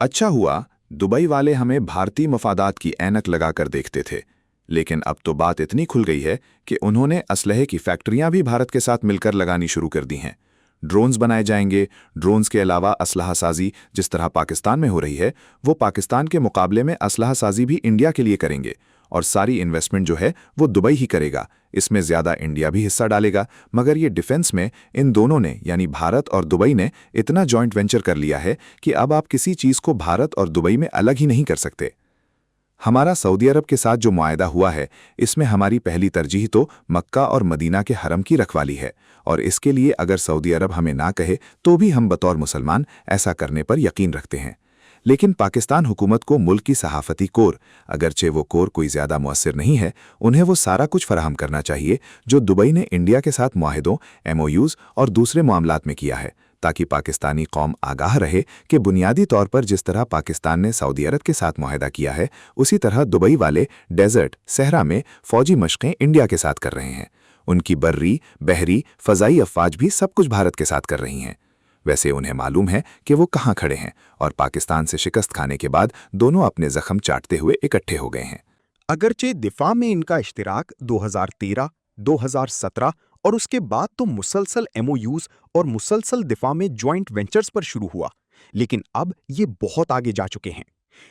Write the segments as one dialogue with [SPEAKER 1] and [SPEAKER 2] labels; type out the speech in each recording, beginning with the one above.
[SPEAKER 1] अच्छा हुआ दुबई वाले हमें भारतीय मफादात की ऐनक लगाकर देखते थे, लेकिन अब तो बात इतनी खुल गई है कि उन्होंने असलहे की फैक्ट्रियां भी भारत के साथ मिलकर लगानी शुरू कर दी हैं। ड्रोन्स बनाए जाएंगे। ड्रोन्स के अलावा असलहा साजी जिस तरह पाकिस्तान में हो रही है, वो पाकिस्तान के मुकाबले में असलहा साजी भी इंडिया के लिए करेंगे। और सारी इन्वेस्टमेंट जो है वो दुबई ही करेगा। इसमें ज़्यादा इंडिया भी हिस्सा डालेगा, मगर ये डिफेंस में इन दोनों ने यानी भारत और दुबई ने इतना जॉइंट वेंचर कर लिया है कि अब आप किसी चीज़ को भारत और दुबई में अलग ही नहीं कर सकते। हमारा सऊदी अरब के साथ जो मुआहदा हुआ है, इसमें हमारी पहली तरजीह तो मक्का और मदीना के हरम की रखवाली है, और इसके लिए अगर सऊदी अरब हमें ना कहे तो भी हम बतौर मुसलमान ऐसा करने पर यकीन रखते हैं। लेकिन पाकिस्तान हुकूमत को मुल्क की सहाफ़ती कोर, अगरचे वो कोर कोई ज़्यादा मुअस्सिर नहीं है, उन्हें वो सारा कुछ फराहम करना चाहिए जो दुबई ने इंडिया के साथ मुआहदों, एमओयूज़ और दूसरे मामलात में किया है, ताकि पाकिस्तानी कौम आगाह रहे कि बुनियादी तौर पर जिस तरह पाकिस्तान ने सऊदी अरब के साथ मुआहदा किया है, उसी तरह दुबई वाले डेजर्ट सहरा में फ़ौजी मशक़ें इंडिया के साथ कर रहे हैं। उनकी बर्री, बहरी, फ़ज़ाई अफ़वाज भी सब कुछ भारत के साथ कर रही हैं। वैसे उन्हें मालूम है कि वो कहाँ खड़े हैं, और पाकिस्तान से शिकस्त खाने के बाद दोनों अपने जख्म चाटते हुए इकट्ठे हो गए हैं।
[SPEAKER 2] अगरचे दिफा में इनका इश्तिराक 2013, 2017 और उसके बाद तो मुसलसल एमओयूज और मुसलसल दिफा में जॉइंट वेंचर्स पर शुरू हुआ, लेकिन अब ये बहुत आगे जा चुके हैं।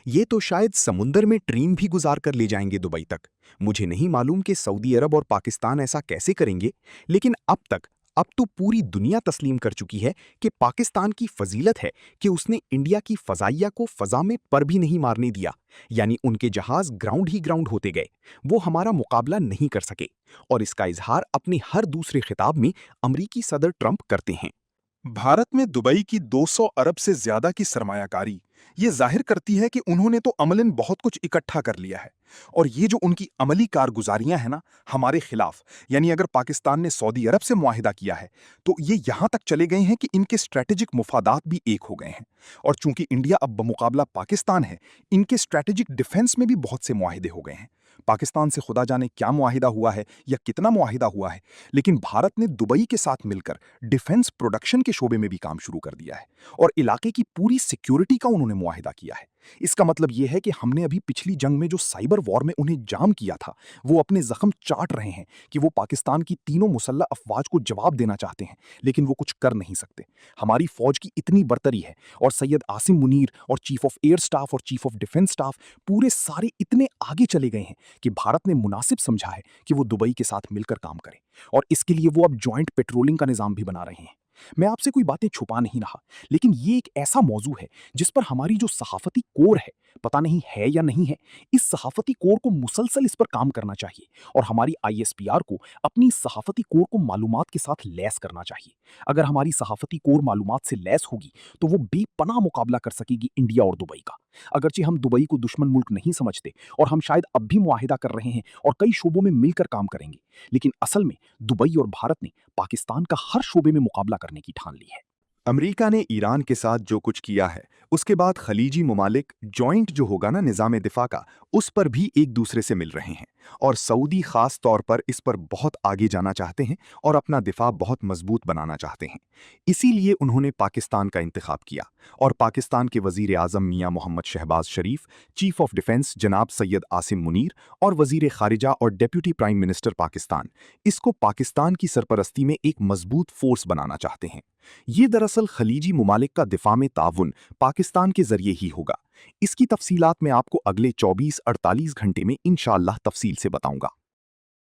[SPEAKER 2] ये तो शायद समुंदर में ट्रेन भी गुजार कर ले जाएंगे दुबई तक। मुझे नहीं मालूम कि सऊदी अरब और पाकिस्तान ऐसा कैसे करेंगे, लेकिन अब तो पूरी दुनिया तस्लीम कर चुकी है कि पाकिस्तान की फजीलत है कि उसने इंडिया की फजाइया को फजा में पर भी नहीं मारने दिया, यानी उनके जहाज ग्राउंड ही ग्राउंड होते गए। वो हमारा मुकाबला नहीं कर सके, और इसका इजहार अपने हर दूसरे खिताब में अमरीकी सदर ट्रंप करते हैं।
[SPEAKER 3] भारत में दुबई की 200 अरब से ज्यादा की सरमायाकारी ये जाहिर करती है कि उन्होंने तो अमलन बहुत कुछ इकट्ठा कर लिया है। और ये जो उनकी अमली कारगुजारियां हैं ना हमारे खिलाफ, यानी अगर पाकिस्तान ने सऊदी अरब से मुआहिदा किया है तो ये यहां तक चले गए हैं कि इनके स्ट्रेटेजिक मुफादात भी एक हो गए हैं। और चूंकि इंडिया अब बमुकाबला पाकिस्तान है, इनके स्ट्रेटेजिक डिफेंस में भी बहुत से मुआहिदे हो गए हैं। पाकिस्तान से खुदा जाने क्या मुआहिदा हुआ है या कितना मुआहिदा हुआ है, लेकिन भारत ने दुबई के साथ मिलकर डिफेंस प्रोडक्शन के शोबे में भी काम शुरू कर दिया है, और इलाके की पूरी सिक्योरिटी का उन्होंने मुआहिदा किया है। इसका मतलब यह है कि हमने अभी पिछली जंग में जो साइबर वॉर में उन्हें जाम किया था, वो अपने जख्म चाट रहे हैं कि वो पाकिस्तान की तीनों मुसल्लह अफवाज को जवाब देना चाहते हैं, लेकिन वो कुछ कर नहीं सकते। हमारी फौज की इतनी बरतरी है, और सैयद आसिम मुनीर और चीफ ऑफ एयर स्टाफ और चीफ ऑफ डिफेंस स्टाफ पूरे सारे इतने आगे चले गए हैं कि भारत ने मुनासिब समझा है कि वो दुबई के साथ मिलकर काम करें, और इसके लिए वो अब जॉइंट पेट्रोलिंग का निजाम भी बना रहे हैं। मैं आपसे कोई बातें छुपा नहीं रहा, लेकिन ये एक ऐसा मौजू है जिस पर हमारी जो सहाफती कोर है, पता नहीं है या नहीं है, इस सहाफती कोर को मुसलसल इस पर काम करना चाहिए, और हमारी आईएसपीआर को अपनी सहाफती कोर को मालूमात के साथ लैस करना चाहिए। अगर हमारी सहाफती कोर मालूमात से लैस होगी तो वो बेपनाह मुकाबला कर सकेगी इंडिया और दुबई का। अगरचे हम दुबई को दुश्मन मुल्क नहीं समझते, और हम शायद अब भी मुआहिदा कर रहे हैं और कई शोबों में मिलकर काम करेंगे, लेकिन असल में दुबई और भारत ने पाकिस्तान का हर शोबे में मुकाबला करने की ठान ली है।
[SPEAKER 2] अमेरिका ने ईरान के साथ जो कुछ किया है, उसके बाद खलीजी ममालिक जॉइंट जो होगा ना निज़ाम दिफा का, उस पर भी एक दूसरे से मिल रहे हैं, और सऊदी खास तौर पर इस पर बहुत आगे जाना चाहते हैं और अपना दिफा बहुत मजबूत बनाना चाहते हैं। इसीलिए उन्होंने पाकिस्तान का इंतखाब किया, और पाकिस्तान के वजीर आज़म मियाँ मोहम्मद शहबाज शरीफ, चीफ ऑफ डिफेंस जनाब सैयद आसिम मुनीर और वजीर खारिजा और डेप्यूटी प्राइम मिनिस्टर पाकिस्तान इसको पाकिस्तान की सरपरस्ती में एक मजबूत फोर्स बनाना चाहते हैं। ये दरअसल खलीजी ममालिक का दिफा में ताउन पाकिस्तान के जरिए ही होगा। इसकी तफसीलात मैं आपको अगले 24-48 घंटे में इंशाअल्लाह तफसील से बताऊंगा।